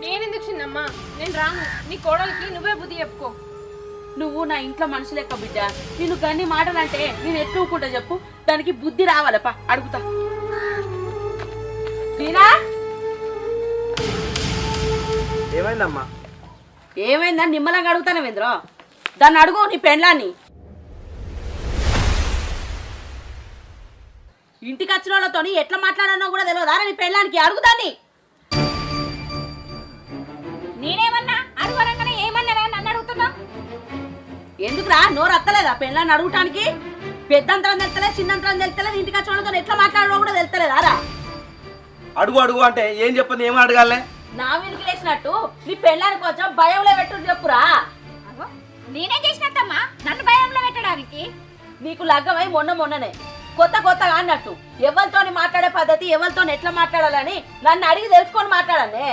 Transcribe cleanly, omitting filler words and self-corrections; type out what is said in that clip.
నేనెందుకు చిన్నమ్మా, నేను రాను. నీ కోడలికి నువ్వే బుద్ధి చెప్పుకో. నువ్వు నా ఇంట్లో మనిషి లెక్క బిడ్డ. నేను గన్ని మాటలంటే నేను ఎట్లుకుంటా చెప్పు? దానికి బుద్ధి రావాలపా, అడుగుతా. దీనా ఏమైందమ్మా? ఏమైందని నిమ్మలంగా అడుగుతాను వేంద్ర. దాన్ని అడుగు, నీ పెండ్లాన్ని. ఇంటికి వచ్చిన వాళ్ళతో ఎట్లా మాట్లాడానో కూడా తెలియదా నీ పెళ్ళానికి? అడుగుదాన్ని. నేనేమన్నా అడుగరంగానే ఏమన్నారా నన్ను అడుగుతున్నా? ఎందుకురా నోరు అత్తలేదా పెళ్ళాన్ని అడగటానికి? పెద్దంతరం తెలుస్తలేదు, చిన్నంతరం తెలుస్తలేదు, ఇంటికి వచ్చిన వాళ్ళతో ఎట్లా మాట్లాడడం కూడా తెలుస్తలేదా రా? అడుగు అడుగు అంటే ఏం చెప్పండి, ఏమని అడగాలే? నా మీదకి లేచినట్టు నీ పెళ్ళాన్ని కొంచెం భయంలో పెట్టు చెప్పురా. నేనే చేసినట్టమ్మా నన్ను భయంలో పెట్టడానికి. నీకు లగ్గమై మొన్ననే కొత్తగా అన్నట్టు ఎవరితోని మాట్లాడే పద్ధతి, ఎవరితో ఎట్లా మాట్లాడాలని నన్ను అడిగి తెలుసుకొని మాట్లాడానే.